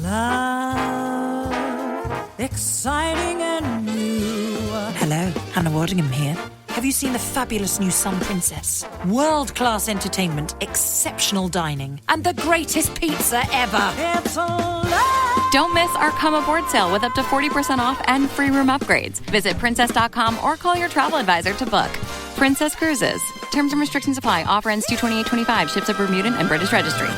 Love, exciting and new. Hello, Hannah Waddingham here. Have you seen the fabulous new Sun Princess? World-class entertainment, exceptional dining, and the greatest pizza ever. It's a love. Don't miss our Come Aboard sale with up to 40% off and free room upgrades. Visit princess.com or call your travel advisor to book. Princess Cruises. Terms and restrictions apply. Offer ends 2/28/25. Ships of Bermudan and British Registry.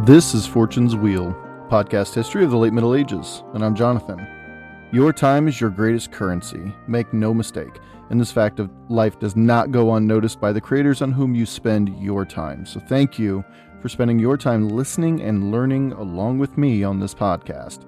This is Fortune's Wheel, podcast history of the late Middle Ages, and I'm Jonathan. Your time is your greatest currency. Make no mistake, and this fact of life does not go unnoticed by the creators on whom you spend your time. So thank you for spending your time listening and learning along with me on this podcast.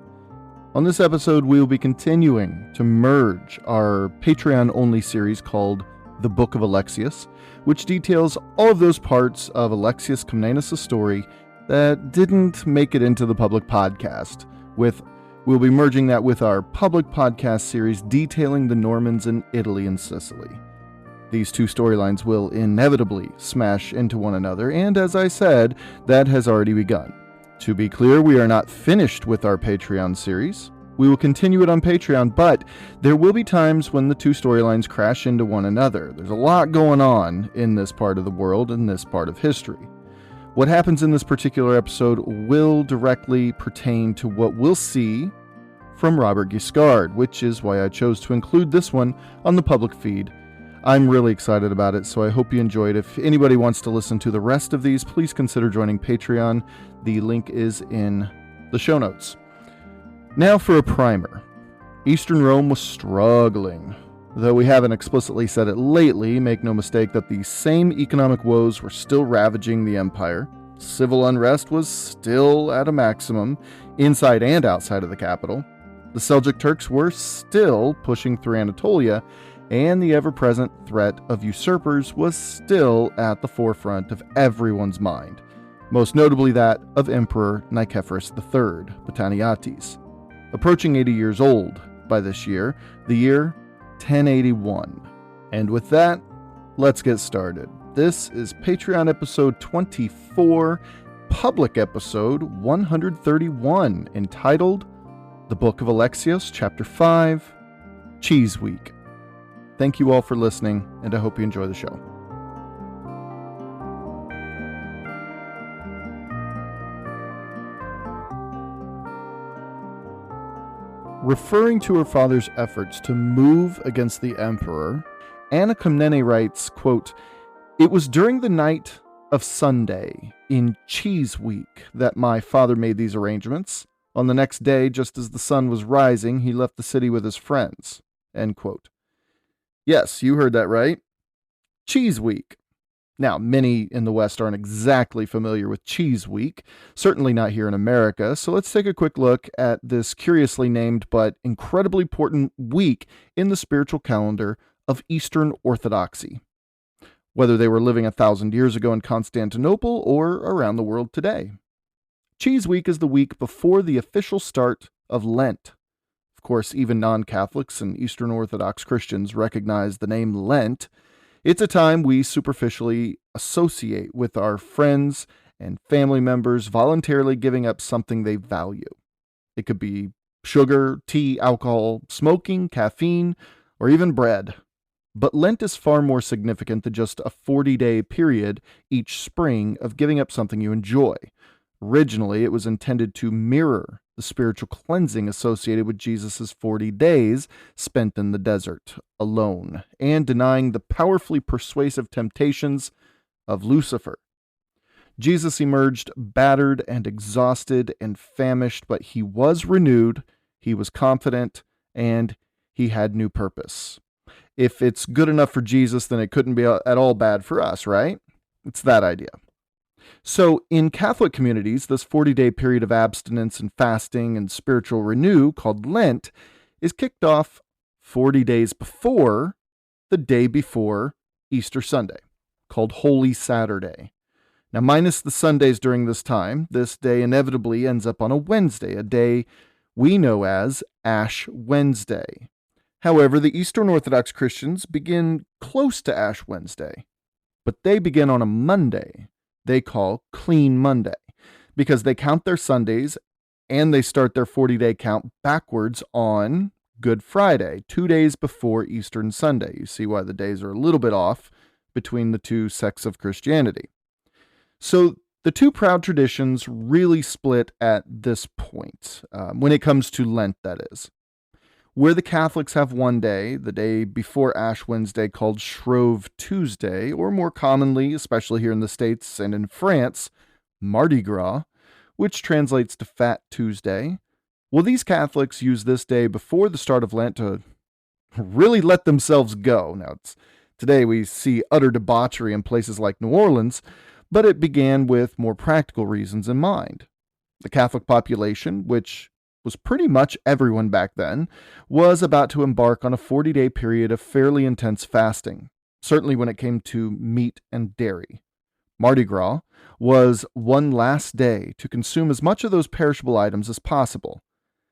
On this episode, we will be continuing to merge our Patreon-only series called The Book of Alexios, which details all of those parts of Alexios Komnenos' story that didn't make it into the public podcast. We'll be merging that with our public podcast series detailing the Normans in Italy and Sicily. These two storylines will inevitably smash into one another, and as I said, that has already begun. To be clear, we are not finished with our Patreon series. We will continue it on Patreon, but there will be times when the two storylines crash into one another. There's a lot going on in this part of the world, in this part of history. What happens in this particular episode will directly pertain to what we'll see from Robert Guiscard, which is why I chose to include this one on the public feed. I'm really excited about it, so I hope you enjoyed. If anybody wants to listen to the rest of these, please consider joining Patreon. The link is in the show notes. Now for a primer. Eastern Rome was struggling. Though we haven't explicitly said it lately, make no mistake that the same economic woes were still ravaging the empire. Civil unrest was still at a maximum, inside and outside of the capital. The Seljuk Turks were still pushing through Anatolia, and the ever-present threat of usurpers was still at the forefront of everyone's mind, most notably that of Emperor Nicephorus III, Botaniates, approaching 80 years old by this year, the year 1081. And with that, let's get started. This is Patreon episode 24, public episode 131, entitled The Book of Alexios, Chapter 5, Cheese Week. Thank you all for listening, and I hope you enjoy the show. Referring to her father's efforts to move against the emperor, Anna Komnene writes, quote, "It was during the night of Sunday in Cheese Week that my father made these arrangements. On the next day, just as the sun was rising, he left the city with his friends." End quote. Yes, you heard that right. Cheese Week. Now, many in the West aren't exactly familiar with Cheese Week, certainly not here in America, so let's take a quick look at this curiously named but incredibly important week in the spiritual calendar of Eastern Orthodoxy, whether they were living 1,000 years ago in Constantinople or around the world today. Cheese Week is the week before the official start of Lent. Of course, even non-Catholics and Eastern Orthodox Christians recognize the name Lent. It's a time we superficially associate with our friends and family members voluntarily giving up something they value. It could be sugar, tea, alcohol, smoking, caffeine, or even bread. But Lent is far more significant than just a 40-day period each spring of giving up something you enjoy. Originally, it was intended to mirror the spiritual cleansing associated with Jesus' 40 days spent in the desert, alone, and denying the powerfully persuasive temptations of Lucifer. Jesus emerged battered and exhausted and famished, but he was renewed, he was confident, and he had new purpose. If it's good enough for Jesus, then it couldn't be at all bad for us, right? It's that idea. So in Catholic communities, this 40-day period of abstinence and fasting and spiritual renew called Lent is kicked off 40 days before the day before Easter Sunday, called Holy Saturday. Now, minus the Sundays during this time, this day inevitably ends up on a Wednesday, a day we know as Ash Wednesday. However, the Eastern Orthodox Christians begin close to Ash Wednesday, but they begin on a Monday they call Clean Monday, because they count their Sundays and they start their 40-day count backwards on Good Friday, 2 days before Eastern Sunday. You see why the days are a little bit off between the two sects of Christianity. So the two proud traditions really split at this point, when it comes to Lent, that is. Where the Catholics have one day, the day before Ash Wednesday, called Shrove Tuesday, or more commonly, especially here in the States and in France, Mardi Gras, which translates to Fat Tuesday. Well, these Catholics use this day before the start of Lent to really let themselves go. Now, today we see utter debauchery in places like New Orleans, but it began with more practical reasons in mind. The Catholic population, which was pretty much everyone back then, was about to embark on a 40-day period of fairly intense fasting, certainly when it came to meat and dairy. Mardi Gras was one last day to consume as much of those perishable items as possible.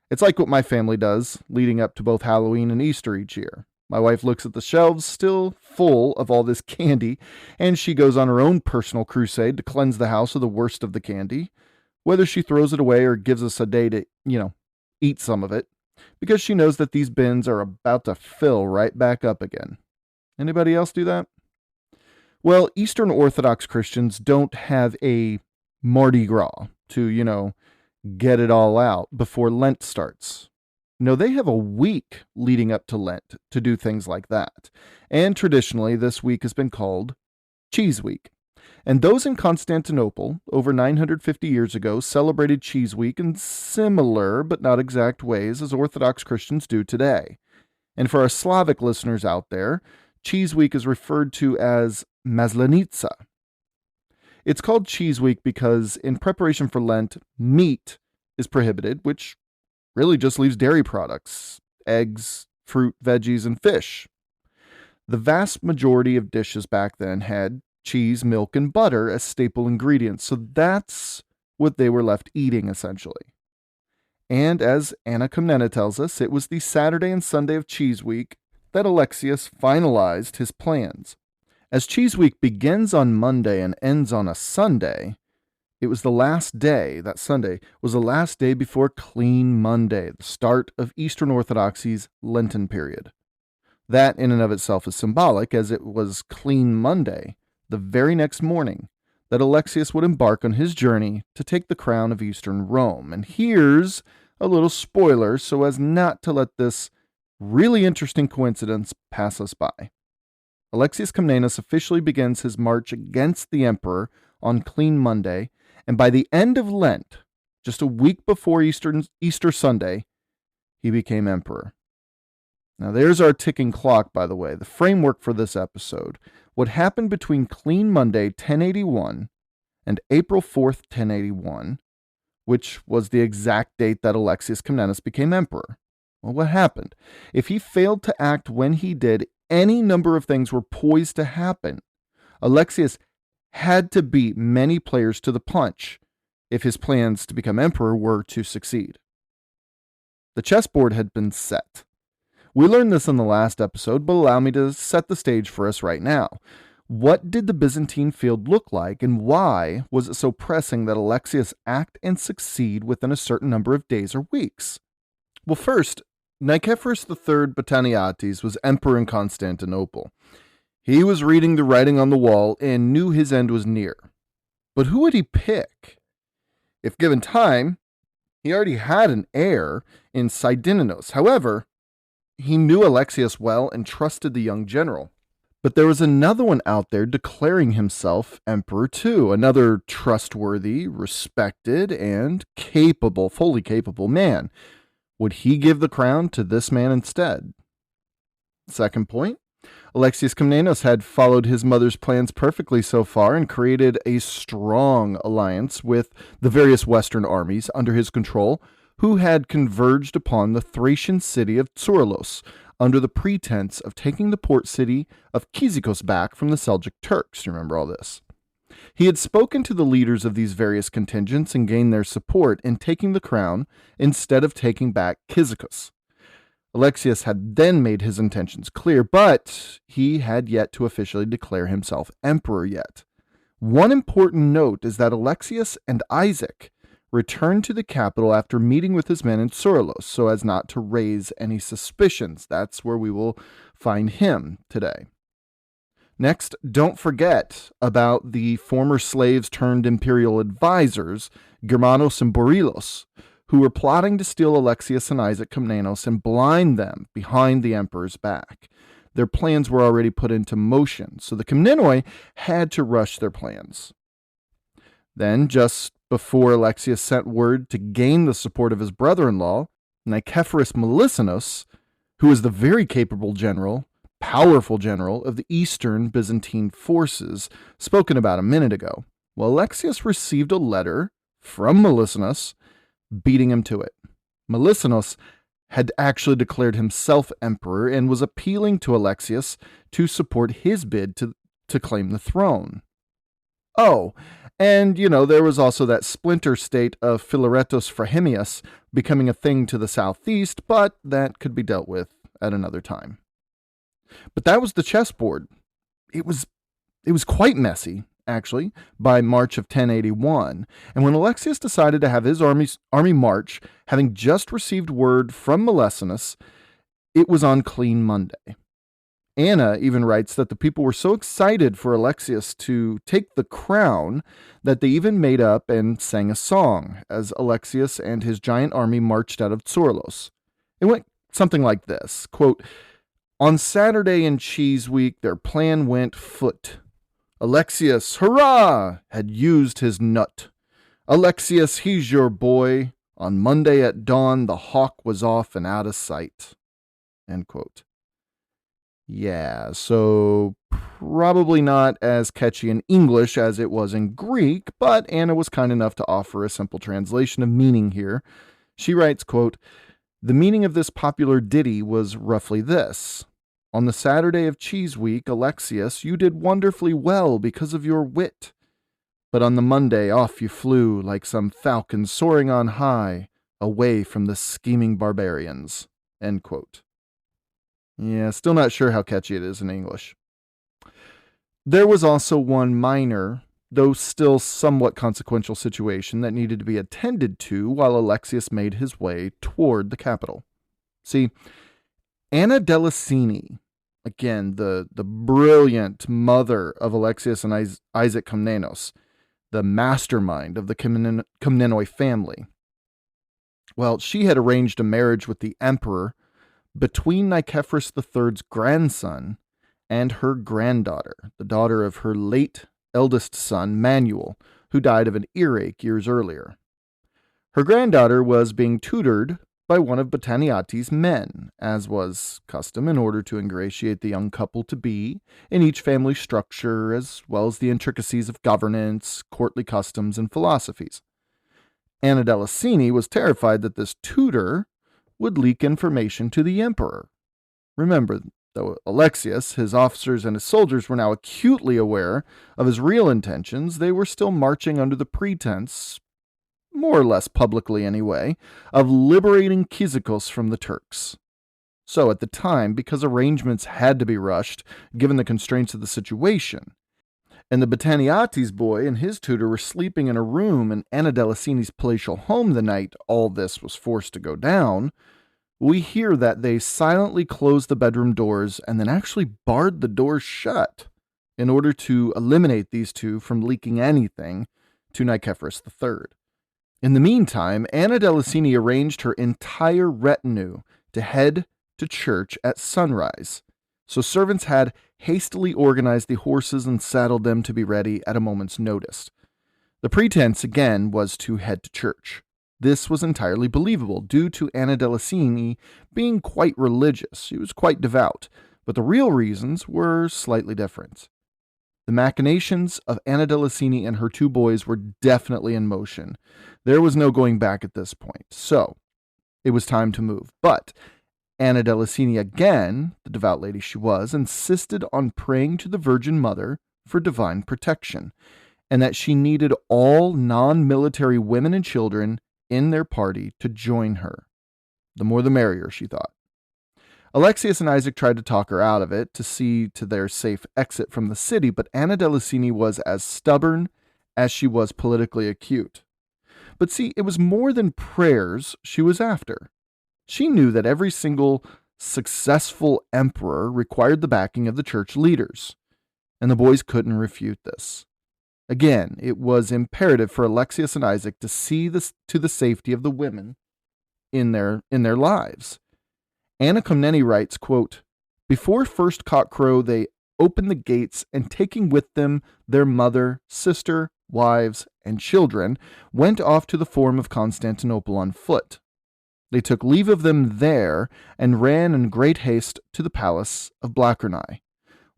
It's like what my family does leading up to both Halloween and Easter each year. My wife looks at the shelves still full of all this candy, and she goes on her own personal crusade to cleanse the house of the worst of the candy, whether she throws it away or gives us a day to, eat some of it, because she knows that these bins are about to fill right back up again. Anybody else do that? Well, Eastern Orthodox Christians don't have a Mardi Gras to, get it all out before Lent starts. No, they have a week leading up to Lent to do things like that. And traditionally, this week has been called Cheese Week. And those in Constantinople, over 950 years ago, celebrated Cheese Week in similar but not exact ways as Orthodox Christians do today. And for our Slavic listeners out there, Cheese Week is referred to as Maslenitsa. It's called Cheese Week because in preparation for Lent, meat is prohibited, which really just leaves dairy products, eggs, fruit, veggies, and fish. The vast majority of dishes back then had cheese, milk, and butter as staple ingredients, so that's what they were left eating, essentially. And as Anna Komnena tells us, it was the Saturday and Sunday of Cheese Week that Alexios finalized his plans. As Cheese Week begins on Monday and ends on a Sunday, it was the last day, that Sunday, was the last day before Clean Monday, the start of Eastern Orthodoxy's Lenten period. That in and of itself is symbolic, as it was Clean Monday, the very next morning, that Alexios would embark on his journey to take the crown of Eastern Rome. And here's a little spoiler so as not to let this really interesting coincidence pass us by. Alexios Komnenos officially begins his march against the emperor on Clean Monday, and by the end of Lent, just a week before Easter Sunday, he became emperor. Now there's our ticking clock, by the way, the framework for this episode. What happened between Clean Monday 1081 and April 4th, 1081, which was the exact date that Alexios Komnenos became emperor. Well, what happened? If he failed to act when he did, any number of things were poised to happen. Alexios had to beat many players to the punch if his plans to become emperor were to succeed. The chessboard had been set. We learned this in the last episode, but allow me to set the stage for us right now. What did the Byzantine field look like, and why was it so pressing that Alexios act and succeed within a certain number of days or weeks? Well, first, Nicephorus III Botaniates was emperor in Constantinople. He was reading the writing on the wall and knew his end was near. But who would he pick? If given time, he already had an heir in Sidoninos. However, he knew Alexios well and trusted the young general. But there was another one out there declaring himself emperor too, another trustworthy, respected, and capable, fully capable man. Would he give the crown to this man instead? Second point, Alexios Komnenos had followed his mother's plans perfectly so far and created a strong alliance with the various Western armies under his control, who had converged upon the Thracian city of Tsurlos under the pretense of taking the port city of Kyzikos back from the Seljuk Turks. You remember all this? He had spoken to the leaders of these various contingents and gained their support in taking the crown instead of taking back Kyzikos. Alexios had then made his intentions clear, but he had yet to officially declare himself emperor yet. One important note is that Alexios and Isaac returned to the capital after meeting with his men in Soros so as not to raise any suspicions. That's where we will find him today. Next, don't forget about the former slaves turned imperial advisors, Germanos and Borilos, who were plotting to steal Alexios and Isaac Komnenos and blind them behind the emperor's back. Their plans were already put into motion, so the Komnenoi had to rush their plans. Then, just before Alexios sent word to gain the support of his brother-in-law, Nicephorus Melissenus, who was the very capable general, powerful general of the Eastern Byzantine forces spoken about a minute ago, well, Alexios received a letter from Melissenus beating him to it. Melissenus had actually declared himself emperor and was appealing to Alexios to support his bid to claim the throne. Oh, and, there was also that splinter state of Philaretos Phrahimius becoming a thing to the southeast, but that could be dealt with at another time. But that was the chessboard. It was quite messy, actually, by March of 1081. And when Alexios decided to have his army march, having just received word from Melissenus, it was on Clean Monday. Anna even writes that the people were so excited for Alexios to take the crown that they even made up and sang a song as Alexios and his giant army marched out of Soros. It went something like this, quote, "On Saturday in Cheese Week, their plan went foot. Alexios, hurrah, had used his nut. Alexios, he's your boy. On Monday at dawn, the hawk was off and out of sight." End quote. Yeah, so probably not as catchy in English as it was in Greek, but Anna was kind enough to offer a simple translation of meaning here. She writes, quote, "The meaning of this popular ditty was roughly this. On the Saturday of Cheese Week, Alexios, you did wonderfully well because of your wit. But on the Monday off you flew like some falcon soaring on high, away from the scheming barbarians." End quote. Yeah, still not sure how catchy it is in English. There was also one minor, though still somewhat consequential situation that needed to be attended to while Alexios made his way toward the capital. See, Anna Delicini, again, the brilliant mother of Alexios and Isaac Komnenos, the mastermind of the Komnenoi family, well, she had arranged a marriage with the emperor between Nicephorus III's grandson and her granddaughter, the daughter of her late eldest son, Manuel, who died of an earache years earlier. Her granddaughter was being tutored by one of Botaniati's men, as was custom in order to ingratiate the young couple-to-be in each family structure, as well as the intricacies of governance, courtly customs, and philosophies. Anna Delicini was terrified that this tutor would leak information to the emperor. Remember, though Alexios, his officers, and his soldiers were now acutely aware of his real intentions, they were still marching under the pretense, more or less publicly anyway, of liberating Kyzikos from the Turks. So at the time, because arrangements had to be rushed, given the constraints of the situation, and the Botaniati's boy and his tutor were sleeping in a room in Anna Delicini's palatial home the night all this was forced to go down, we hear that they silently closed the bedroom doors and then actually barred the doors shut in order to eliminate these two from leaking anything to Nicephorus III. In the meantime, Anna Delicini arranged her entire retinue to head to church at sunrise, so servants had hastily organized the horses and saddled them to be ready at a moment's notice. The pretense, again, was to head to church. This was entirely believable, due to Anna Delicini being quite religious. She was quite devout, but the real reasons were slightly different. The machinations of Anna Delicini and her two boys were definitely in motion. There was no going back at this point, so it was time to move. But Anna Delicini, again, the devout lady she was, insisted on praying to the Virgin Mother for divine protection, and that she needed all non-military women and children in their party to join her. The more the merrier, she thought. Alexios and Isaac tried to talk her out of it to see to their safe exit from the city, but Anna Delicini was as stubborn as she was politically acute. But see, it was more than prayers she was after. She knew that every single successful emperor required the backing of the church leaders, and the boys couldn't refute this. Again, it was imperative for Alexios and Isaac to see this to the safety of the women in their lives. Anna Komneni writes, quote, "Before first cockcrow, they opened the gates, and taking with them their mother, sister, wives, and children, went off to the Forum of Constantinople on foot. They took leave of them there, and ran in great haste to the palace of Blachernae,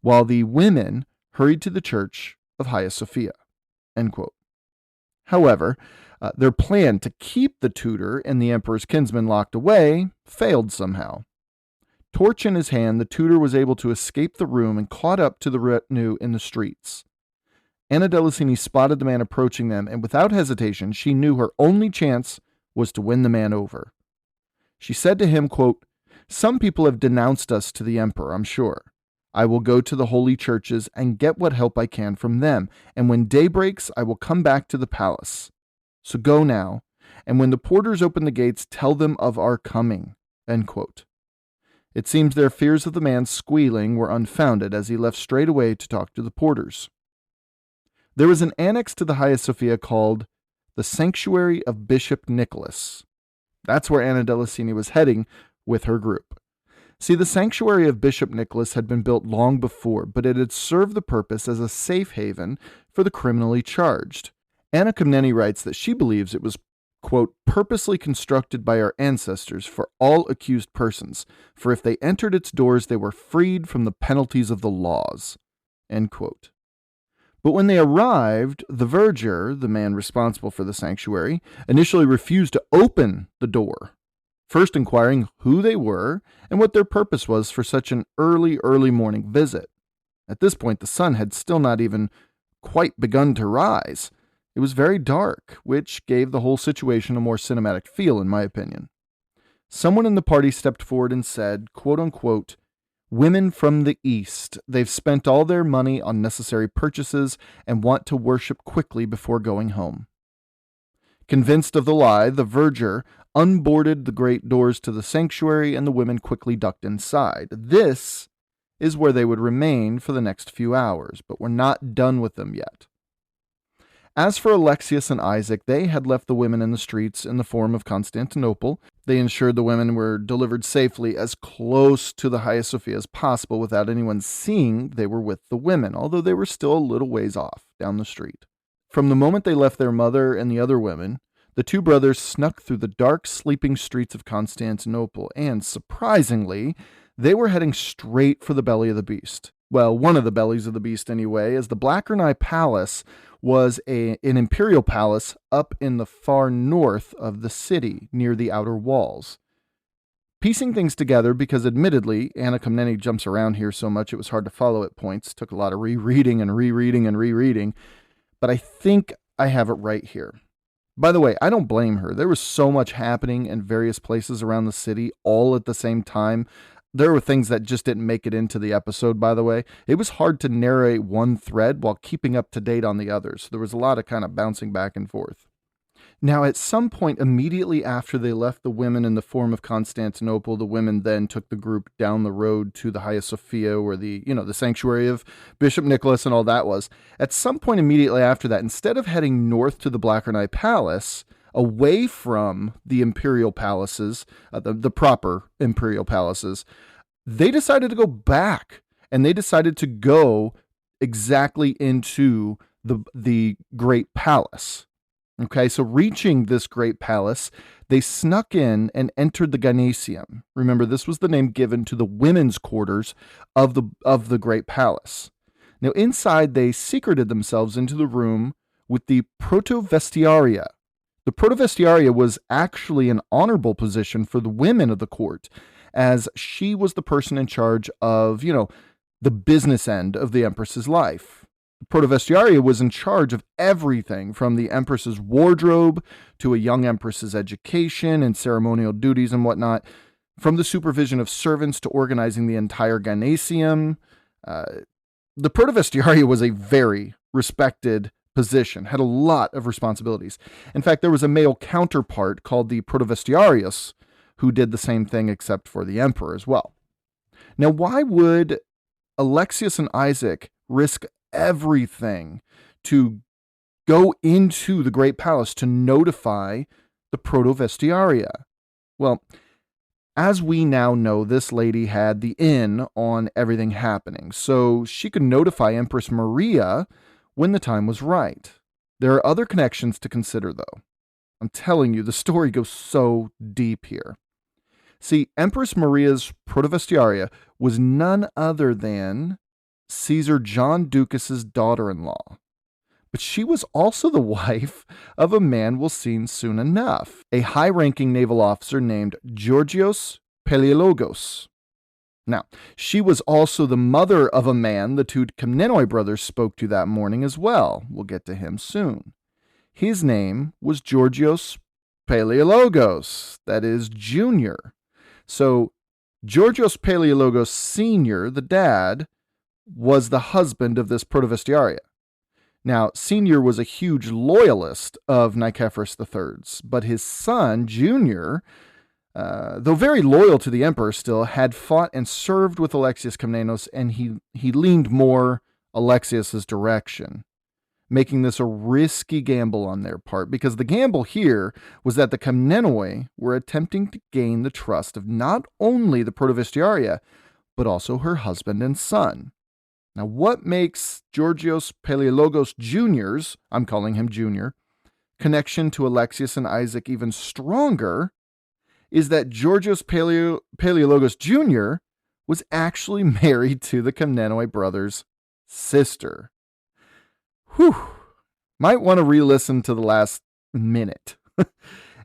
while the women hurried to the church of Hagia Sophia." End quote. However, their plan to keep the tutor and the emperor's kinsman locked away failed somehow. Torch in his hand, the tutor was able to escape the room and caught up to the retinue in the streets. Anna Delicini spotted the man approaching them, and without hesitation, she knew her only chance was to win the man over. She said to him, quote, "Some people have denounced us to the emperor, I'm sure. I will go to the holy churches and get what help I can from them, and when day breaks, I will come back to the palace. So go now, and when the porters open the gates, tell them of our coming." End quote. It seems their fears of the man squealing were unfounded, as he left straight away to talk to the porters. There was an annex to the Hagia Sophia called the Sanctuary of Bishop Nicholas. That's where Anna Delicini was heading with her group. See, the Sanctuary of Bishop Nicholas had been built long before, but it had served the purpose as a safe haven for the criminally charged. Anna Komneni writes that she believes it was, quote, "purposely constructed by our ancestors for all accused persons, for if they entered its doors, they were freed from the penalties of the laws." End quote. But when they arrived, the verger, the man responsible for the sanctuary, initially refused to open the door, first inquiring who they were and what their purpose was for such an early morning visit. At this point, the sun had still not even quite begun to rise. It was very dark, which gave the whole situation a more cinematic feel, in my opinion. Someone in the party stepped forward and said, quote unquote, "Women from the East. They've spent all their money on necessary purchases and want to worship quickly before going home." Convinced of the lie, the verger unboarded the great doors to the sanctuary, and the women quickly ducked inside. This is where they would remain for the next few hours, but we're not done with them yet. As for Alexios and Isaac, they had left the women in the streets in the Forum of Constantinople. They ensured the women were delivered safely as close to the Hagia Sophia as possible without anyone seeing they were with the women, although they were still a little ways off down the street. From the moment they left their mother and the other women, the two brothers snuck through the dark, sleeping streets of Constantinople, and, surprisingly, they were heading straight for the belly of the beast. Well, one of the bellies of the beast anyway, as the Blachernae Palace was an imperial palace up in the far north of the city, near the outer walls. Piecing things together, because admittedly, Anna Komneni jumps around here so much it was hard to follow at points, took a lot of rereading, but I think I have it right here. By the way, I don't blame her. There was so much happening in various places around the city all at the same time. There were things that just didn't make it into the episode, by the way. It was hard to narrate one thread while keeping up to date on the others. There was a lot of kind of bouncing back and forth. Now, at some point immediately after they left the women in the Forum of Constantinople, the women then took the group down the road to the Hagia Sophia, where the sanctuary of Bishop Nicholas and all that was. At some point immediately after that, instead of heading north to the Blachernae Palace, away from the imperial palaces, the proper imperial palaces, they decided to go back, and they decided to go exactly into the great palace. Okay, so reaching this great palace, they snuck in and entered the Gymnasium. Remember, this was the name given to the women's quarters of the great palace. Now, inside, they secreted themselves into the room with the protovestiaria. The protovestiaria was actually an honorable position for the women of the court, as she was the person in charge of, the business end of the empress's life. The protovestiaria was in charge of everything from the empress's wardrobe to a young empress's education and ceremonial duties and whatnot. From the supervision of servants to organizing the entire gymnasium, the protovestiaria was a very respected position, had a lot of responsibilities. In fact, there was a male counterpart called the protovestiarius who did the same thing except for the emperor as well. Now, why would Alexios and Isaac risk everything to go into the great palace to notify the protovestiaria? Well, as we now know, this lady had the in on everything happening, so she could notify Empress Maria when the time was right. There are other connections to consider, though. I'm telling you, the story goes so deep here. See, Empress Maria's protovestiaria was none other than Caesar John Ducas's daughter-in-law. But she was also the wife of a man we'll see soon enough, a high-ranking naval officer named Georgios Palaiologos. Now, she was also the mother of a man the two Komnenoi brothers spoke to that morning as well. We'll get to him soon. His name was Georgios Palaiologos, that is, Junior. So, Georgios Palaiologos Sr., the dad, was the husband of this protovestiaria. Now, Senior was a huge loyalist of Nicephorus III's, but his son, Junior, though very loyal to the emperor still, had fought and served with Alexios Komnenos, and he leaned more Alexios's direction, making this a risky gamble on their part, because the gamble here was that the Komnenoi were attempting to gain the trust of not only the protovestiaria, but also her husband and son. Now, what makes Georgios Palaiologos Jr.'s, I'm calling him Junior, connection to Alexios and Isaac even stronger is that Georgios Palaiologos Jr. was actually married to the Komnenoi brothers' sister. Whew. Might want to re-listen to the last minute.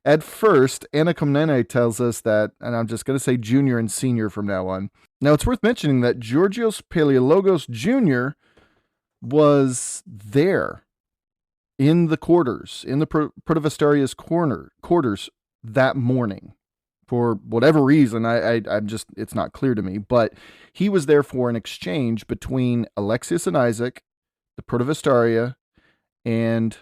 At first, Anna Komnene tells us that, and I'm just going to say Junior and Senior from now on. Now, it's worth mentioning that Georgios Palaiologos Jr. was there in the quarters, in the protovestiaria's quarters that morning. For whatever reason, I'm just, it's not clear to me, but he was there for an exchange between Alexios and Isaac, the protovestiaria, and,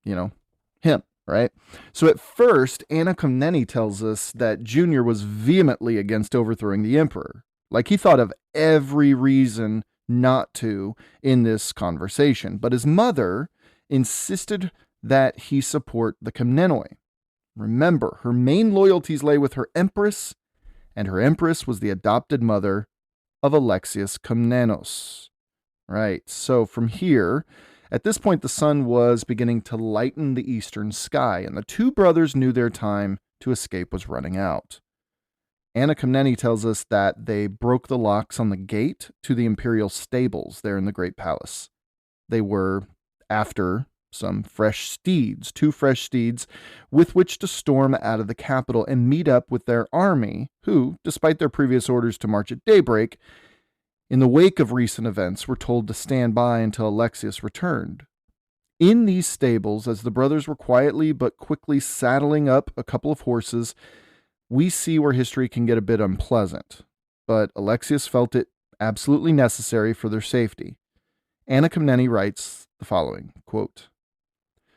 him. Right? So at first, Anna Komnene tells us that Junior was vehemently against overthrowing the emperor. Like he thought of every reason not to in this conversation. But his mother insisted that he support the Komnenoi. Remember, her main loyalties lay with her empress, and her empress was the adopted mother of Alexios Komnenos. Right, so from here, at this point, the sun was beginning to lighten the eastern sky, and the two brothers knew their time to escape was running out. Anna Komnene tells us that they broke the locks on the gate to the imperial stables there in the great palace. They were after some fresh steeds, 2 fresh steeds, with which to storm out of the capital and meet up with their army, who, despite their previous orders to march at daybreak, in the wake of recent events, were told to stand by until Alexios returned. In these stables, as the brothers were quietly but quickly saddling up a couple of horses, we see where history can get a bit unpleasant. But Alexios felt it absolutely necessary for their safety. Anna Komnene writes the following, quote,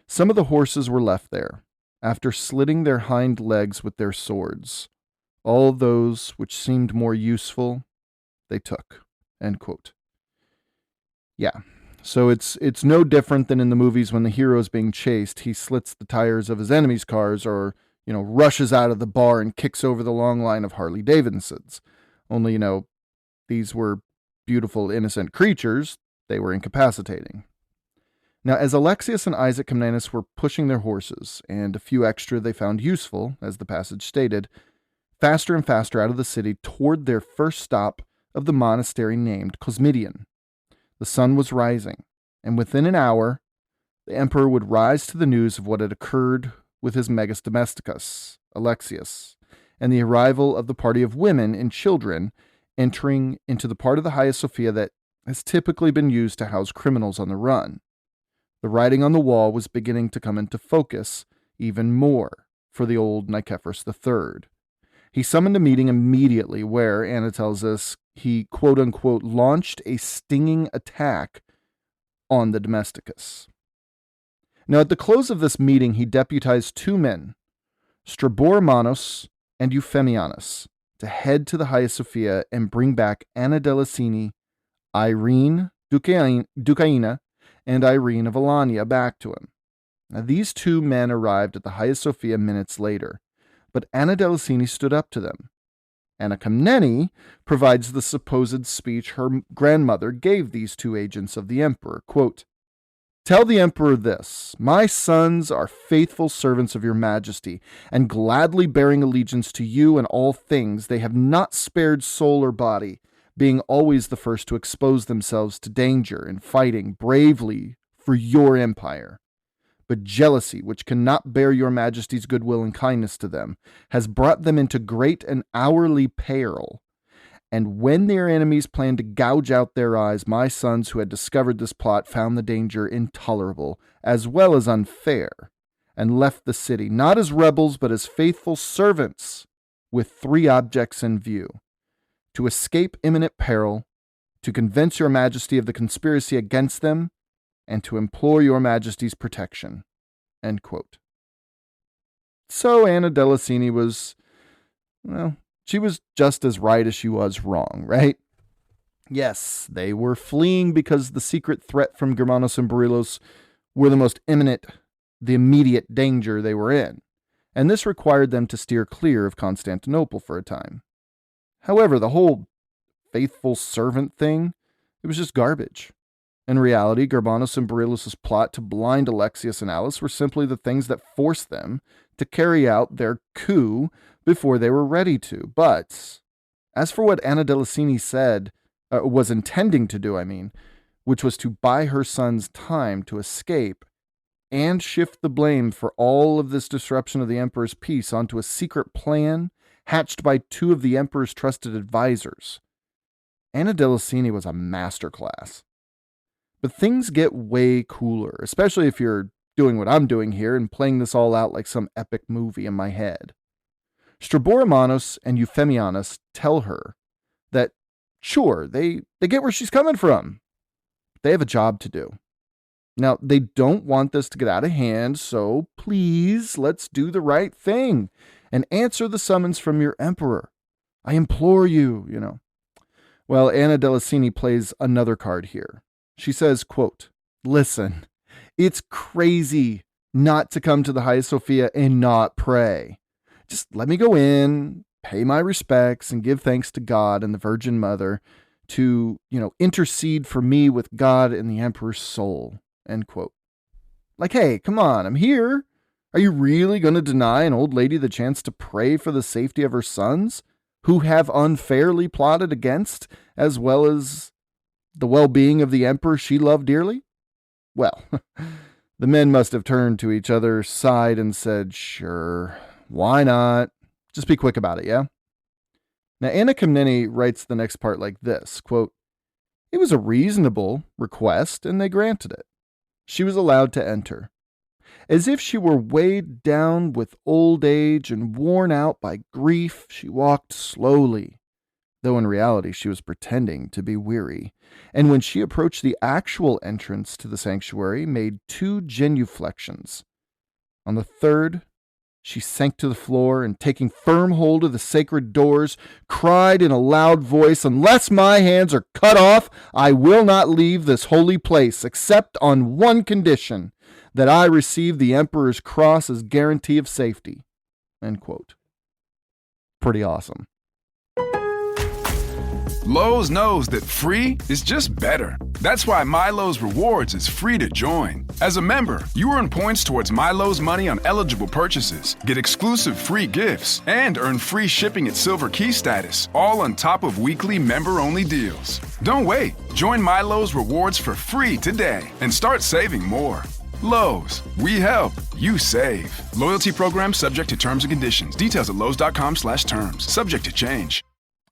"Some of the horses were left there, after slitting their hind legs with their swords. All those which seemed more useful, they took." End quote. Yeah, so it's no different than in the movies when the hero is being chased. He slits the tires of his enemy's cars or, rushes out of the bar and kicks over the long line of Harley Davidsons. Only, these were beautiful, innocent creatures. They were incapacitating. Now, as Alexios and Isaac Komnenos were pushing their horses, and a few extra they found useful, as the passage stated, faster and faster out of the city toward their first stop of the monastery named Cosmidion. The sun was rising, and within an hour, the emperor would rise to the news of what had occurred with his megas domesticus, Alexios, and the arrival of the party of women and children entering into the part of the Hagia Sophia that has typically been used to house criminals on the run. The writing on the wall was beginning to come into focus even more for the old Nicephorus III. He summoned a meeting immediately where, Anna tells us, he quote-unquote launched a stinging attack on the Domesticus. Now, at the close of this meeting, he deputized two men, Straboromanos and Euphemianus, to head to the Hagia Sophia and bring back Anna Delicini, Irene Ducaina, and Irene of Alania back to him. Now, these two men arrived at the Hagia Sophia minutes later, but Anna Delicini stood up to them. Anna Komneni provides the supposed speech her grandmother gave these two agents of the emperor. Quote, "Tell the emperor this, my sons are faithful servants of your majesty, and gladly bearing allegiance to you in all things, they have not spared soul or body, being always the first to expose themselves to danger and fighting bravely for your empire. But jealousy, which cannot bear your majesty's goodwill and kindness to them, has brought them into great and hourly peril. And when their enemies planned to gouge out their eyes, my sons who had discovered this plot found the danger intolerable, as well as unfair, and left the city, not as rebels, but as faithful servants, with three objects in view: to escape imminent peril, to convince your majesty of the conspiracy against them, and to implore your majesty's protection." End quote. So Anna Delicini was, well, she was just as right as she was wrong, right? Yes, they were fleeing because the secret threat from Germanos and Berylos were the immediate danger they were in, and this required them to steer clear of Constantinople for a time. However, the whole faithful servant thing, it was just garbage. In reality, Germanos and Berylos' plot to blind Alexios and Alice were simply the things that forced them to carry out their coup before they were ready to. But as for what Anna Delicini was intending to do, which was to buy her sons time to escape and shift the blame for all of this disruption of the emperor's peace onto a secret plan hatched by two of the emperor's trusted advisors, Anna Delicini was a masterclass. But things get way cooler, especially if you're doing what I'm doing here and playing this all out like some epic movie in my head. Straboromanos and Euphemianus tell her that, sure, they get where she's coming from. They have a job to do. Now, they don't want this to get out of hand, so please, let's do the right thing and answer the summons from your emperor. I implore you, Well, Anna Delicini plays another card here. She says, quote, "Listen, it's crazy not to come to the Hagia Sophia and not pray. Just let me go in, pay my respects, and give thanks to God and the Virgin Mother to, intercede for me with God and the Emperor's soul." End quote. Like, hey, come on, I'm here. Are you really going to deny an old lady the chance to pray for the safety of her sons, who have unfairly plotted against, as well as the well-being of the emperor she loved dearly? Well, the men must have turned to each other, sighed, and said, sure, why not? Just be quick about it, yeah? Now, Anna Komneni writes the next part like this, quote, "It was a reasonable request, and they granted it. She was allowed to enter. As if she were weighed down with old age and worn out by grief, she walked slowly, though in reality she was pretending to be weary, and when she approached the actual entrance to the sanctuary, made 2 genuflections. On the third, she sank to the floor and, taking firm hold of the sacred doors, cried in a loud voice, 'Unless my hands are cut off, I will not leave this holy place, except on one condition, that I receive the emperor's cross as guarantee of safety.'" End quote. Pretty awesome. Lowe's knows that free is just better. That's why MyLowe's Rewards is free to join. As a member, you earn points towards MyLowe's money on eligible purchases, get exclusive free gifts, and earn free shipping at Silver Key status, all on top of weekly member-only deals. Don't wait. Join MyLowe's Rewards for free today and start saving more. Lowe's, we help, you save. Loyalty program subject to terms and conditions. Details at lowes.com/terms. Subject to change.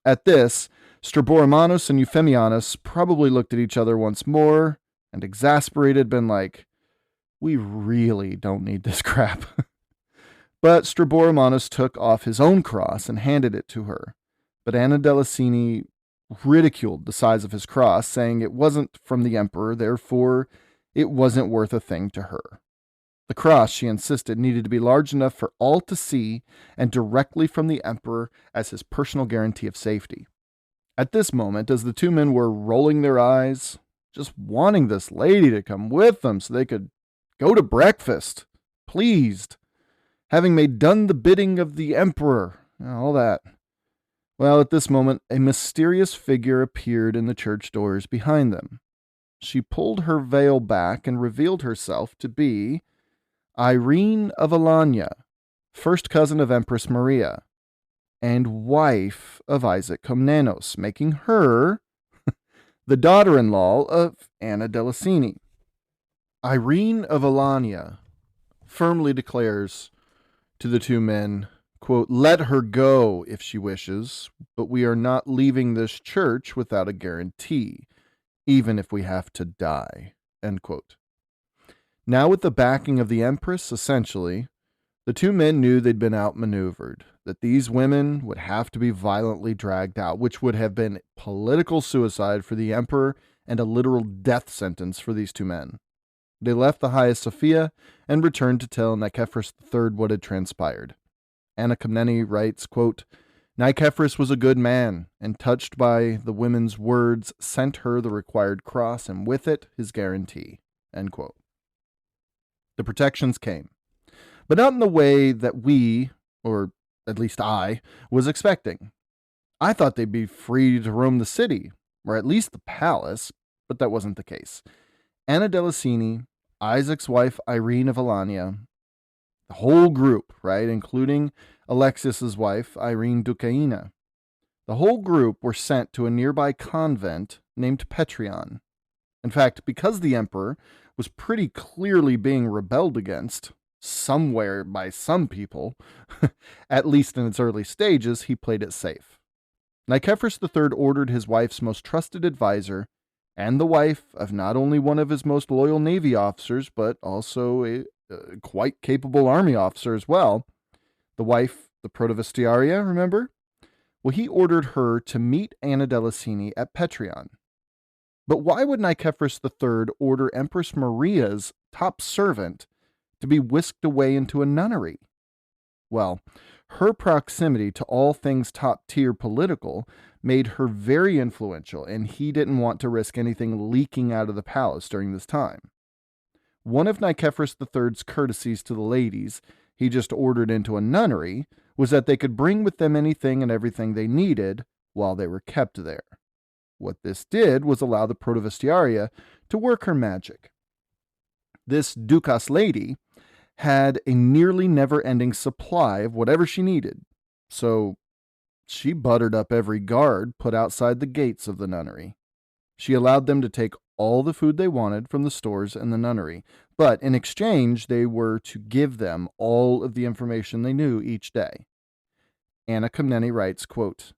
At this, Straboromanos and Euphemianus probably looked at each other once more and, exasperated, been like, "We really don't need this crap." But Straboromanus took off his own cross and handed it to her. But Anna Delicini ridiculed the size of his cross, saying it wasn't from the emperor, therefore it wasn't worth a thing to her. The cross, she insisted, needed to be large enough for all to see and directly from the emperor as his personal guarantee of safety. At this moment, as the two men were rolling their eyes, just wanting this lady to come with them so they could go to breakfast, pleased, having made done the bidding of the emperor, all that. Well, at this moment, a mysterious figure appeared in the church doors behind them. She pulled her veil back and revealed herself to be Irene of Alanya, first cousin of Empress Maria, and wife of Isaac Komnenos, making her the daughter-in-law of Anna Delicini. Irene of Alanya firmly declares to the two men, quote, "Let her go if she wishes, but we are not leaving this church without a guarantee, even if we have to die," end quote. Now with the backing of the Empress, essentially, the two men knew they'd been outmaneuvered, that these women would have to be violently dragged out, which would have been political suicide for the Emperor and a literal death sentence for these two men. They left the Hagia Sophia and returned to tell Nicephorus III what had transpired. Anna Komneni writes, quote, "Nicephorus was a good man, and touched by the women's words, sent her the required cross, and with it his guarantee," end quote. The protections came, but not in the way that we, or at least I, was expecting. I thought they'd be free to roam the city, or at least the palace, but that wasn't the case. Anna Delicini, Isaac's wife Irene of Alanya, the whole group, right, including Alexios' wife Irene Ducaina, the whole group were sent to a nearby convent named Petrion. In fact, because the emperor was pretty clearly being rebelled against, somewhere by some people, at least in its early stages, he played it safe. Nicephorus III ordered his wife's most trusted advisor, and the wife of not only one of his most loyal Navy officers, but also a quite capable Army officer as well, the wife, the Protovestiaria, remember? Well, he ordered her to meet Anna Delicini at Petrion. But why would Nicephorus III order Empress Maria's top servant to be whisked away into a nunnery? Well, her proximity to all things top-tier political made her very influential, and he didn't want to risk anything leaking out of the palace during this time. One of Nicephorus III's courtesies to the ladies he just ordered into a nunnery was that they could bring with them anything and everything they needed while they were kept there. What this did was allow the Protovestiaria to work her magic. This Dukas lady had a nearly never-ending supply of whatever she needed, so she buttered up every guard put outside the gates of the nunnery. She allowed them to take all the food they wanted from the stores in the nunnery, but in exchange they were to give them all of the information they knew each day. Anna Komneni writes, quote,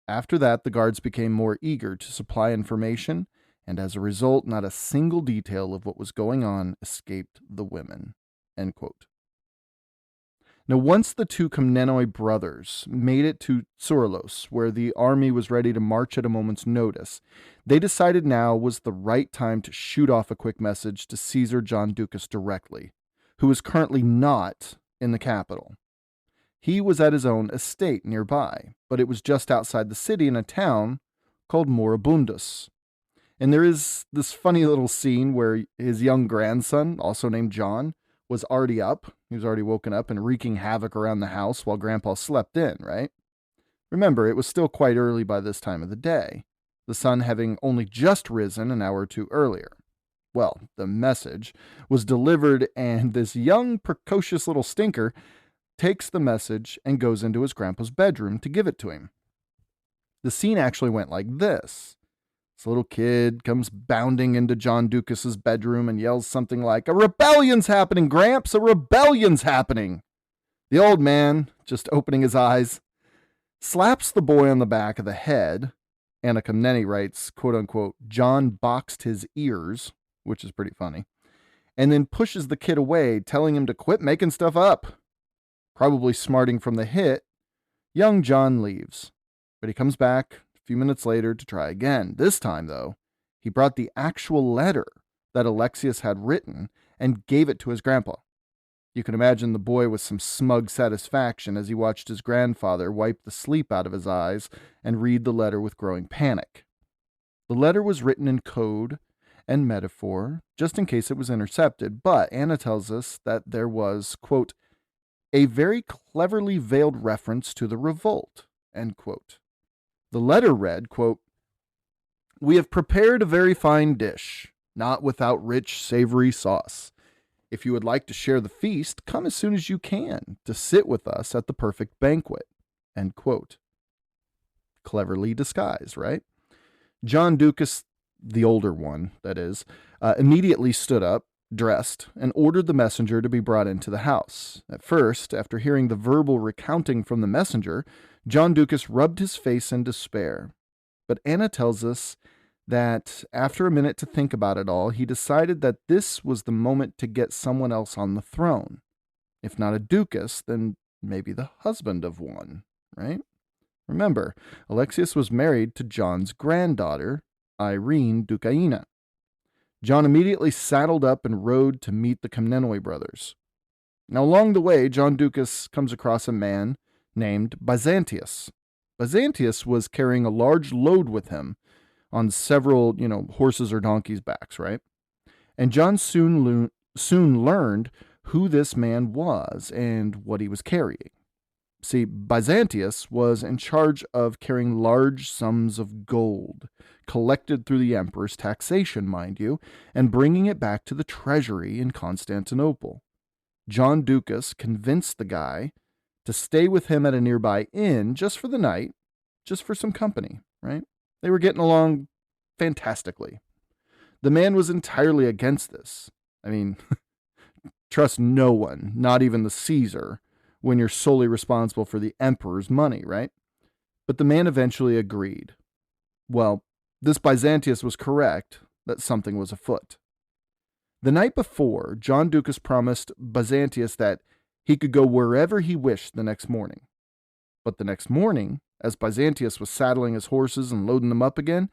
"After that, the guards became more eager to supply information, and as a result, not a single detail of what was going on escaped the women," end quote. Now, once the two Komnenoi brothers made it to Tsourlos, where the army was ready to march at a moment's notice, they decided now was the right time to shoot off a quick message to Caesar John Ducas directly, who is currently not in the capital. He was at his own estate nearby, but it was just outside the city in a town called Moribundus. And there is this funny little scene where his young grandson, also named John, was already up. He was already woken up and wreaking havoc around the house while Grandpa slept in, right? Remember, it was still quite early by this time of the day, the sun having only just risen an hour or two earlier. Well, the message was delivered, and this young, precocious little stinker takes the message and goes into his grandpa's bedroom to give it to him. The scene actually went like this. This little kid comes bounding into John Ducas's bedroom and yells something like, "A rebellion's happening, Gramps! A rebellion's happening!" The old man, just opening his eyes, slaps the boy on the back of the head. Anna Komneni writes, quote unquote, "John boxed his ears," which is pretty funny, and then pushes the kid away, telling him to quit making stuff up. Probably smarting from the hit, young John leaves, but he comes back a few minutes later to try again. This time, though, he brought the actual letter that Alexios had written and gave it to his grandpa. You can imagine the boy with some smug satisfaction as he watched his grandfather wipe the sleep out of his eyes and read the letter with growing panic. The letter was written in code and metaphor, just in case it was intercepted, but Anna tells us that there was, quote, a very cleverly veiled reference to the revolt, end quote. The letter read, quote, we have prepared a very fine dish, not without rich, savory sauce. If you would like to share the feast, come as soon as you can to sit with us at the perfect banquet, end quote. Cleverly disguised, right? John Ducas, the older one, that is, immediately stood up, dressed, and ordered the messenger to be brought into the house. At first, after hearing the verbal recounting from the messenger, John Ducas rubbed his face in despair. But Anna tells us that after a minute to think about it all, he decided that this was the moment to get someone else on the throne. If not a Ducas, then maybe the husband of one, right? Remember, Alexios was married to John's granddaughter, Irene Ducaina. John immediately saddled up and rode to meet the Komnenoi brothers. Now, along the way, John Ducas comes across a man named Byzantius. Byzantius was carrying a large load with him on several, horses or donkeys' backs, right? And John soon learned who this man was and what he was carrying. See, Byzantius was in charge of carrying large sums of gold, collected through the emperor's taxation, mind you, and bringing it back to the treasury in Constantinople. John Ducas convinced the guy to stay with him at a nearby inn just for the night, just for some company, right? They were getting along fantastically. The man was entirely against this. I mean, trust no one, not even the Caesar, when you're solely responsible for the emperor's money, right? But the man eventually agreed. Well, this Byzantius was correct that something was afoot. The night before, John Ducas promised Byzantius that he could go wherever he wished the next morning. But the next morning, as Byzantius was saddling his horses and loading them up again,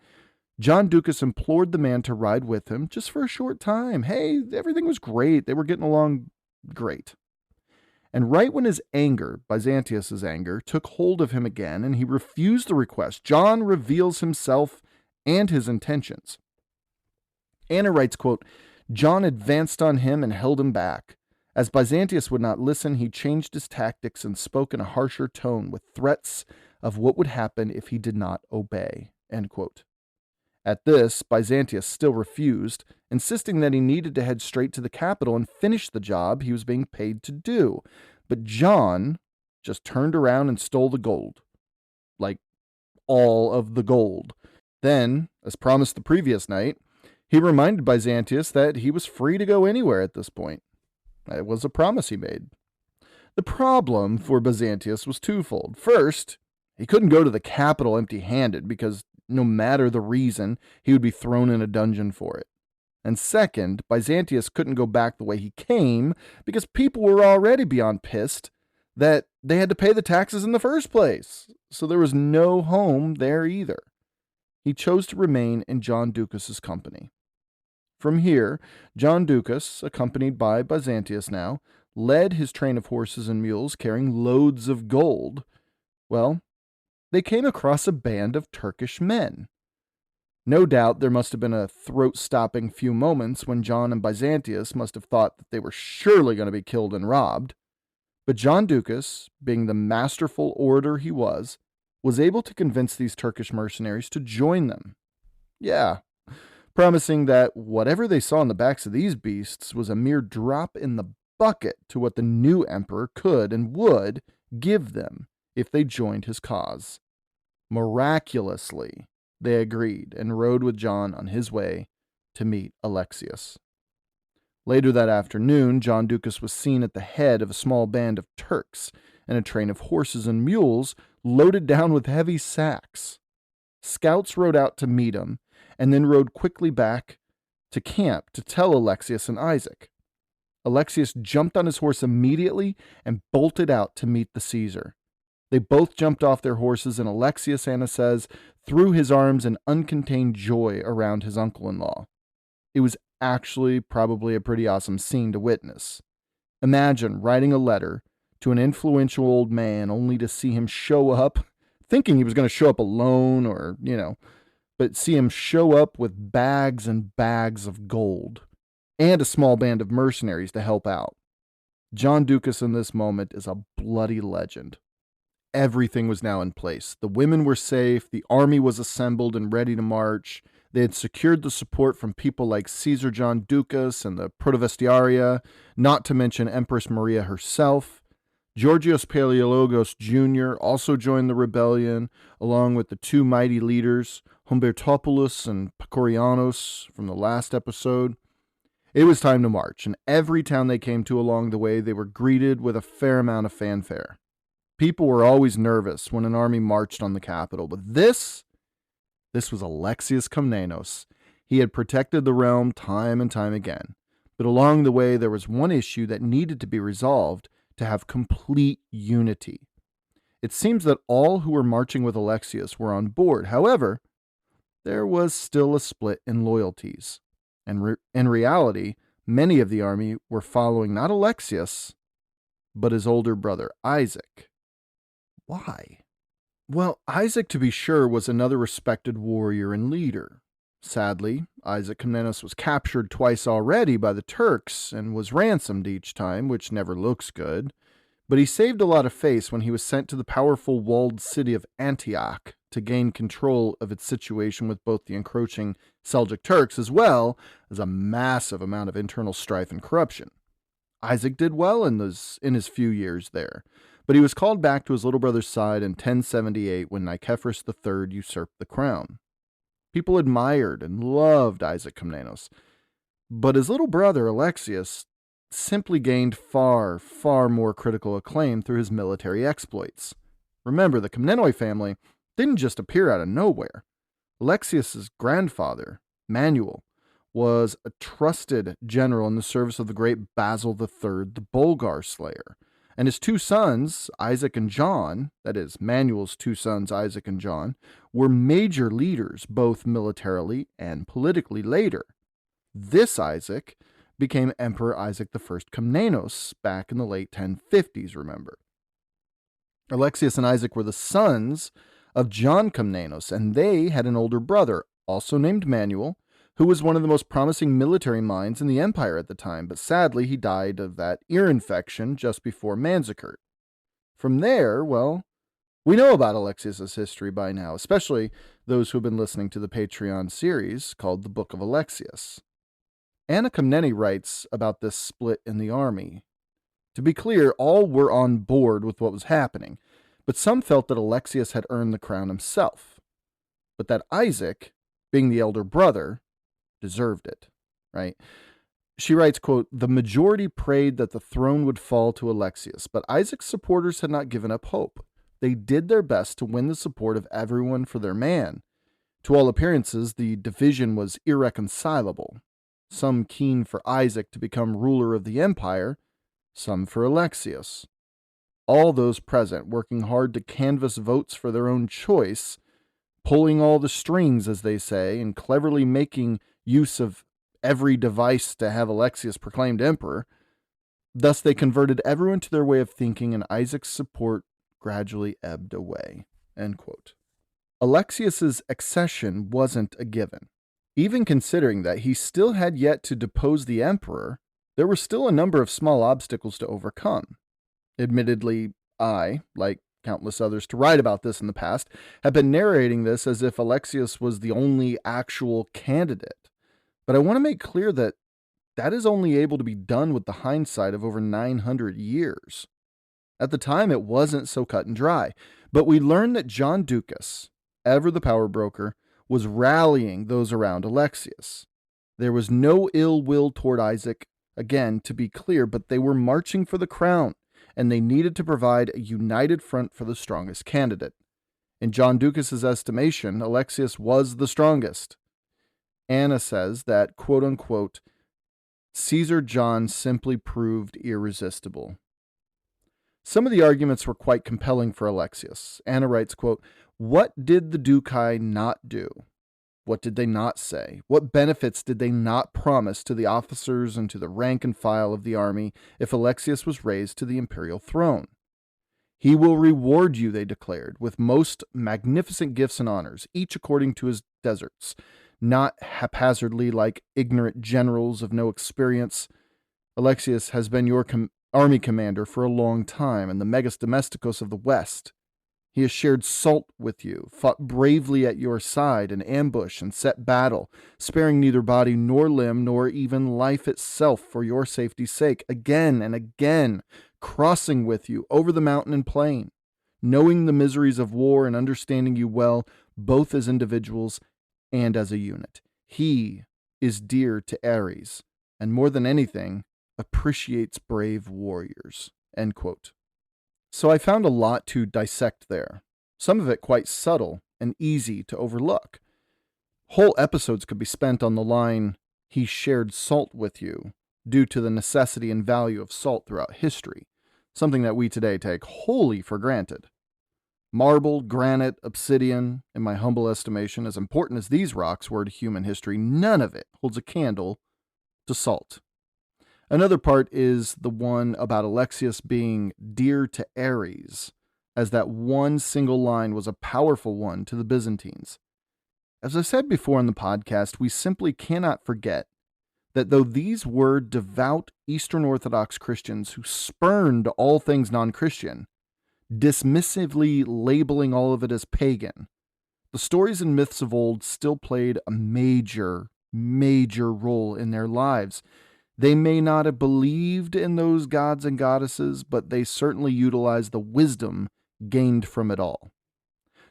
John Ducas implored the man to ride with him just for a short time. Hey, everything was great. They were getting along great. And right when his anger, Byzantius' anger, took hold of him again and he refused the request, John reveals himself and his intentions. Anna writes, quote, John advanced on him and held him back. As Byzantius would not listen, he changed his tactics and spoke in a harsher tone with threats of what would happen if he did not obey, end quote. At this, Byzantius still refused, insisting that he needed to head straight to the capital and finish the job he was being paid to do. But John just turned around and stole the gold. Like, all of the gold. Then, as promised the previous night, he reminded Byzantius that he was free to go anywhere at this point. It was a promise he made. The problem for Byzantius was twofold. First, he couldn't go to the capital empty-handed because no matter the reason, he would be thrown in a dungeon for it. And second, Byzantius couldn't go back the way he came because people were already beyond pissed that they had to pay the taxes in the first place. So there was no home there either. He chose to remain in John Ducas' company. From here, John Ducas, accompanied by Byzantius now, led his train of horses and mules carrying loads of gold. Well, they came across a band of Turkish men. No doubt there must have been a throat-stopping few moments when John and Byzantius must have thought that they were surely going to be killed and robbed. But John Ducas, being the masterful orator he was able to convince these Turkish mercenaries to join them. Yeah, promising that whatever they saw on the backs of these beasts was a mere drop in the bucket to what the new emperor could and would give them if they joined his cause. Miraculously, they agreed and rode with John on his way to meet Alexios. Later that afternoon, John Ducas was seen at the head of a small band of Turks and a train of horses and mules loaded down with heavy sacks. Scouts rode out to meet him and then rode quickly back to camp to tell Alexios and Isaac. Alexios jumped on his horse immediately and bolted out to meet the Caesar. They both jumped off their horses, and Alexios, Anna says, threw his arms in uncontained joy around his uncle-in-law. It was actually probably a pretty awesome scene to witness. Imagine writing a letter to an influential old man only to see him show up, thinking he was going to show up alone or, but see him show up with bags and bags of gold and a small band of mercenaries to help out. John Ducas in this moment is a bloody legend. Everything was now in place. The women were safe, the army was assembled and ready to march. They had secured the support from people like Caesar John Ducas and the Protovestiaria, not to mention Empress Maria herself. Georgios Palaiologos Jr. also joined the rebellion, along with the two mighty leaders, Humbertopoulos and Pakorianos from the last episode. It was time to march, and every town they came to along the way, they were greeted with a fair amount of fanfare. People were always nervous when an army marched on the capital, but this was Alexios Komnenos. He had protected the realm time and time again, but along the way there was one issue that needed to be resolved to have complete unity. It seems that all who were marching with Alexios were on board. However, there was still a split in loyalties, and in reality, many of the army were following not Alexios, but his older brother Isaac. Why? Well, Isaac, to be sure, was another respected warrior and leader. Sadly, Isaac Komnenos was captured twice already by the Turks and was ransomed each time, which never looks good. But he saved a lot of face when he was sent to the powerful walled city of Antioch to gain control of its situation with both the encroaching Seljuk Turks as well as a massive amount of internal strife and corruption. Isaac did well in his few years there, but he was called back to his little brother's side in 1078 when Nicephorus III usurped the crown. People admired and loved Isaac Komnenos, but his little brother Alexios simply gained far, far more critical acclaim through his military exploits. Remember, the Komnenoi family didn't just appear out of nowhere. Alexios' grandfather, Manuel, was a trusted general in the service of the great Basil III, the Bulgar slayer. And his two sons, Isaac and John, that is, Manuel's two sons, Isaac and John, were major leaders, both militarily and politically later. This Isaac became Emperor Isaac I Komnenos back in the late 1050s, remember. Alexios and Isaac were the sons of John Komnenos, and they had an older brother, also named Manuel, who was one of the most promising military minds in the empire at the time, but sadly he died of that ear infection just before Manzikert. From there, well, we know about Alexios' history by now, especially those who have been listening to the Patreon series called the Book of Alexios. Anna Komnene writes about this split in the army. To be clear, all were on board with what was happening, but some felt that Alexios had earned the crown himself, but that Isaac, being the elder brother, deserved it, right? She writes, quote, "The majority prayed that the throne would fall to Alexios, but Isaac's supporters had not given up hope. They did their best to win the support of everyone for their man. To all appearances, the division was irreconcilable. Some keen for Isaac to become ruler of the empire, some for Alexios. All those present working hard to canvass votes for their own choice, pulling all the strings, as they say, and cleverly making use of every device to have Alexios proclaimed emperor. Thus they converted everyone to their way of thinking, and Isaac's support gradually ebbed away." End quote. Alexios' accession wasn't a given. Even considering that he still had yet to depose the emperor, there were still a number of small obstacles to overcome. Admittedly, I, like countless others to write about this in the past, have been narrating this as if Alexios was the only actual candidate. But I want to make clear that that is only able to be done with the hindsight of over 900 years. At the time, it wasn't so cut and dry, but we learned that John Ducas, ever the power broker, was rallying those around Alexios. There was no ill will toward Isaac, again, to be clear, but they were marching for the crown, and they needed to provide a united front for the strongest candidate. In John Ducas' estimation, Alexios was the strongest. Anna says that, quote-unquote, Caesar John simply proved irresistible. Some of the arguments were quite compelling for Alexios. Anna writes, quote, "What did the Ducai not do? What did they not say? What benefits did they not promise to the officers and to the rank and file of the army if Alexios was raised to the imperial throne? He will reward you," they declared, "with most magnificent gifts and honors, each according to his deserts, not haphazardly like ignorant generals of no experience. Alexios has been your army commander for a long time, and the Megas Domesticos of the West. He has shared salt with you, fought bravely at your side in ambush and set battle, sparing neither body nor limb, nor even life itself for your safety's sake, again and again, crossing with you over the mountain and plain, knowing the miseries of war and understanding you well, both as individuals and as a unit. He is dear to Ares, and more than anything, appreciates brave warriors." End quote. So I found a lot to dissect there, some of it quite subtle and easy to overlook. Whole episodes could be spent on the line, "He shared salt with you," due to the necessity and value of salt throughout history, something that we today take wholly for granted. Marble, granite, obsidian, in my humble estimation, as important as these rocks were to human history, none of it holds a candle to salt. Another part is the one about Alexios being dear to Ares, as that one single line was a powerful one to the Byzantines. As I said before in the podcast, we simply cannot forget that though these were devout Eastern Orthodox Christians who spurned all things non-Christian, dismissively labeling all of it as pagan, the stories and myths of old still played a major role in their lives. They may not have believed in those gods and goddesses, but they certainly utilized the wisdom gained from it all.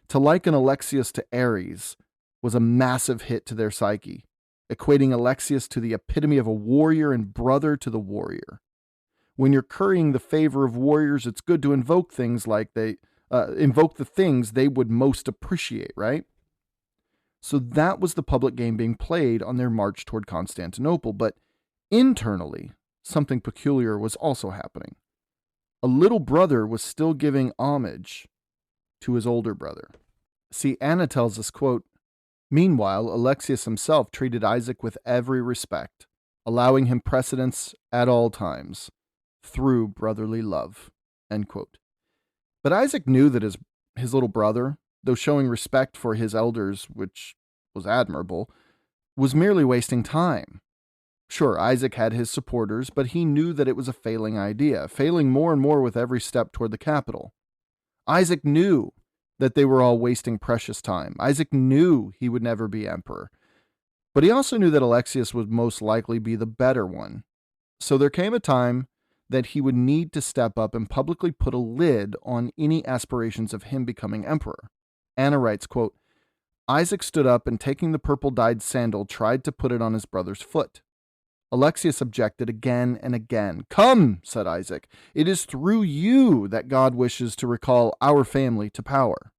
To liken Alexios to Ares was a massive hit to their psyche, equating Alexios to the epitome of a warrior and brother to the warrior. When you're currying the favor of warriors, it's good to invoke things like invoke the things they would most appreciate, right? So that was the public game being played on their march toward Constantinople, but internally, something peculiar was also happening. A little brother was still giving homage to his older brother. See, Anna tells us, quote, "Meanwhile, Alexios himself treated Isaac with every respect, allowing him precedence at all times, through brotherly love." End quote. But Isaac knew that his little brother, though showing respect for his elders, which was admirable, was merely wasting time. Sure, Isaac had his supporters, but he knew that it was a failing idea, failing more and more with every step toward the capital. Isaac knew that they were all wasting precious time. Isaac knew he would never be emperor. But he also knew that Alexios would most likely be the better one. So there came a time that he would need to step up and publicly put a lid on any aspirations of him becoming emperor. Anna writes, quote, "Isaac stood up and taking the purple-dyed sandal tried to put it on his brother's foot. Alexios objected again and again. 'Come,' said Isaac, 'it is through you that God wishes to recall our family to power.'"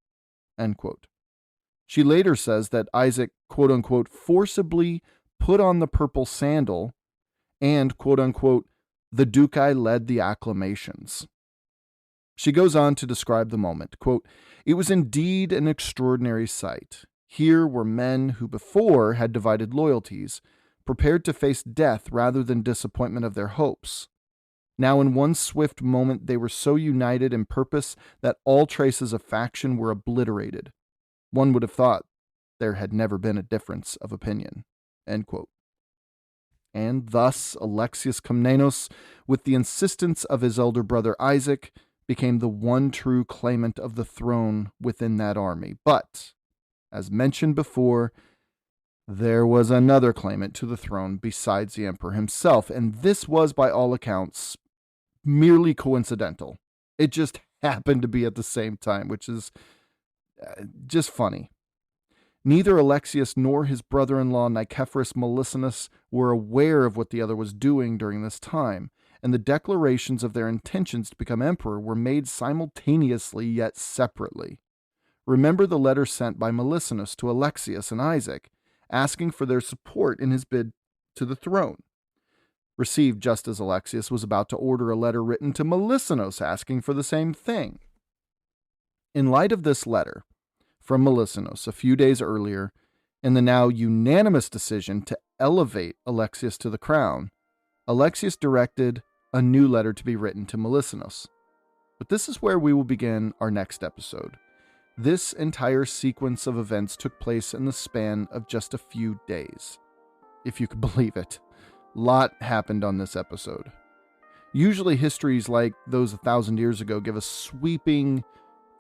End quote. She later says that Isaac, quote unquote, forcibly put on the purple sandal and, quote unquote, the Ducai led the acclamations. She goes on to describe the moment, quote, "It was indeed an extraordinary sight. Here were men who before had divided loyalties, prepared to face death rather than disappointment of their hopes. Now in one swift moment they were so united in purpose that all traces of faction were obliterated. One would have thought there had never been a difference of opinion." End quote. And thus Alexios Komnenos, with the insistence of his elder brother Isaac, became the one true claimant of the throne within that army. But, as mentioned before, there was another claimant to the throne besides the emperor himself, and this was, by all accounts, merely coincidental. It just happened to be at the same time, which is just funny. Neither Alexios nor his brother-in-law Nicephorus Melissenus were aware of what the other was doing during this time, and the declarations of their intentions to become emperor were made simultaneously yet separately. Remember the letter sent by Melissenus to Alexios and Isaac, asking for their support in his bid to the throne. received just as Alexios was about to order a letter written to Melissinos asking for the same thing. In light of this letter from Melissinos a few days earlier, and the now unanimous decision to elevate Alexios to the crown, Alexios directed a new letter to be written to Melissinos. But this is where we will begin our next episode. This entire sequence of events took place in the span of just a few days. If you could believe it. A lot happened on this episode. Usually histories like those 1,000 years ago give us sweeping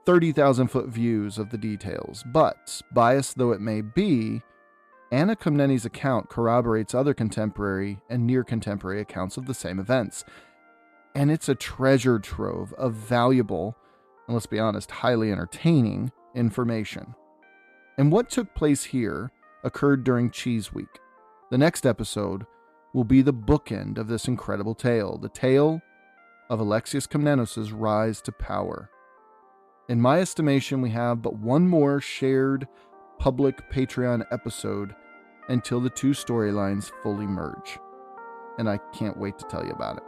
30,000-foot views of the details, but, biased though it may be, Anna Komnenos' account corroborates other contemporary and near-contemporary accounts of the same events. And it's a treasure trove of valuable, and let's be honest, highly entertaining information. And what took place here occurred during Cheese Week. The next episode will be the bookend of this incredible tale, the tale of Alexios Komnenos' rise to power. In my estimation, we have but one more shared public Patreon episode until the two storylines fully merge. And I can't wait to tell you about it.